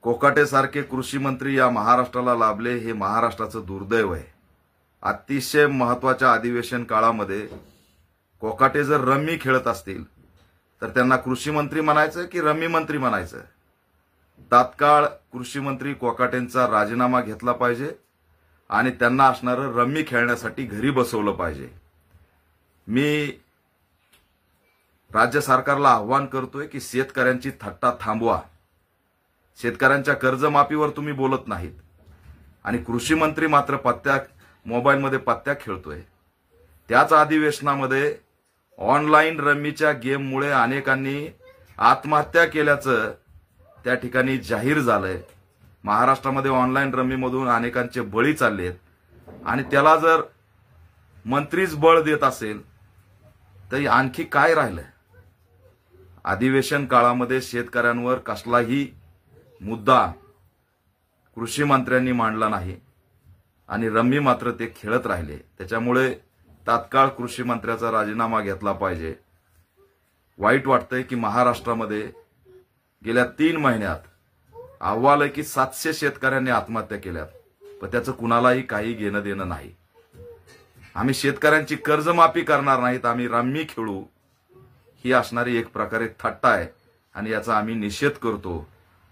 कोकाटे सारखे कृषी मंत्री या महाराष्ट्राला लाभले हे महाराष्ट्राचं दुर्दैव आहे। अतिशय महत्त्वाच्या अधिवेशन काळामध्ये कोकाटे जर रम्मी खेळत असतील तर त्यांना कृषी मंत्री म्हणायचं की रम्मी मंत्री म्हणायचं। तात्काळ कृषी मंत्री कोकाटेंचा राजीनामा घेतला पाहिजे आणि त्यांना असणारं रम्मी खेळण्यासाठी घरी बसवलं पाहिजे। मी राज्य सरकारला आव्हान करतोय की शेतकऱ्यांची थट्टा थांबवा। शेतकऱ्यांच्या कर्जमाफीवर तुम्ही बोलत नाहीत आणि कृषी मंत्री मात्र मोबाईलमध्ये पत्त्या खेळतोय। त्याच अधिवेशनामध्ये ऑनलाईन रम्मीच्या गेममुळे अनेकांनी आत्महत्या केल्याचं त्या ठिकाणी जाहीर झालंय। महाराष्ट्रामध्ये ऑनलाईन रम्मीमधून अनेकांचे बळी चाललेत आणि त्याला जर मंत्रीच बळ देत असेल तर आणखी काय राहिलंय? अधिवेशन काळामध्ये शेतकऱ्यांवर कसलाही मुद्दा कृषी मंत्र्यांनी मांडला नाही आणि रम्मी मात्र ते खेळत राहिले। त्याच्यामुळे तात्काळ कृषी मंत्र्याचा राजीनामा घेतला पाहिजे। वाईट वाटतंय की महाराष्ट्रामध्ये गेल्या 3 महिन्यात अहवाल आहे की 700 शेतकऱ्यांनी आत्महत्या केल्यात, पण त्याचं कुणालाही काही घेणं देणं नाही। आम्ही शेतकऱ्यांची कर्जमाफी करणार नाहीत, आम्ही रम्मी खेळू, ही असणारी एक प्रकारे थट्टा आहे आणि याचा आम्ही निषेध करतो।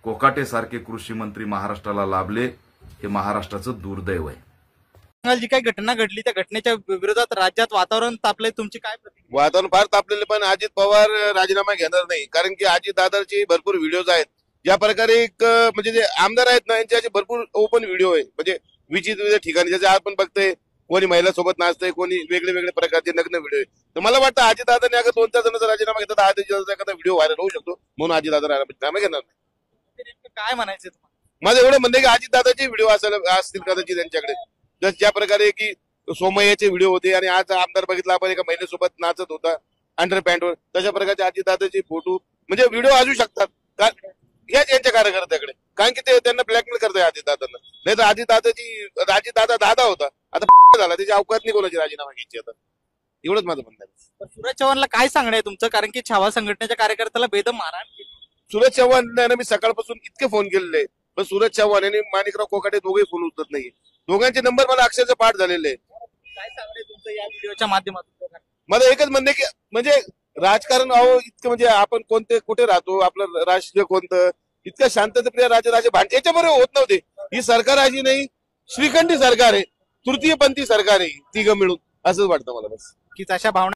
कोकाटे सारखे कृषी मंत्री महाराष्ट्राला लाभले हे महाराष्ट्राचं दुर्दैव आहे। जी काही घटना घडली त्या घटनेच्या विरोधात राज्यात वातावरण तापले, तुमची काय प्रतिक्रिया? वातावरण फार तापलेले, पण अजित पवार राजीनामा घेणार नाही, कारण की अजित दादाचे भरपूर व्हिडिओज आहेत। ज्या प्रकारे एक म्हणजे जे आमदार आहेत ना यांचे भरपूर ओपन व्हिडिओ आहे, म्हणजे विचित्र ठिकाणी जसे आपण बघतोय कोणी महिला सोबत नाचतंय, कोणी वेगळे वेगळे प्रकारचे नग्न व्हिडिओ आहे। तर मला वाटतं अजित दादाने अगर 2-4 जणांचा राजीनामा घेतला तर अजित दादाचा एखादा व्हिडिओ व्हायरल होऊ शकतो, म्हणून अजित दादा राजीनामा घेणार नाही। काय म्हणायचं तुम्हाला? माझं एवढं म्हणणं आहे की अजित दादाचे व्हिडिओ असतील कदाचित त्यांच्याकडे, जस ज्या प्रकारे की सोमय्याचे व्हिडिओ होते आणि आज आमदार बघितला आपण एका महिलेसोबत नाचत होता अंडर पॅन्टवर, तशा प्रकारचे अजित दादाचे फोटो म्हणजे व्हिडिओ असू शकतात यांच्या कार्यकर्त्याकडे, कारण की ते त्यांना ब्लॅकमेल करताय अजित दादांना। नाही तर अजित दादा होता, आता झाला, त्याची अवकात नाही कोणाची राजीनामा घ्यायची। आता एवढंच माझं म्हणणं आहे। सूरज चव्हाणला काय सांगणं आहे तुमचं, कारण की छावा संघटनेच्या कार्यकर्त्याला बेदम मारहाण केली? सूरज चव्हाण मी सकाळपासून इतके फोन केलेले, पण सूरज चव्हाण आणि माणिकराव कोकाटे दोघे फोन उचलत नाही। दोघांचे नंबर मला अक्षरशः पाठ झालेले। काय सांगणं तुमचं या व्हिडिओच्या माध्यमातून? मला एकच म्हणणे की म्हणजे राजकारण इतकं म्हणजे आपण कुठे राहतो, आपलं राष्ट्रीय कोणतं, इतकं शांतताप्रिय राजे भांडे याच्याबरोबर होत नव्हते। ही सरकार अशी नाही, श्रीखंडी सरकार आहे, तृतीयपंथी सरकार आहे, तिघं मिळून, असंच वाटतं मला बस की अशा भावना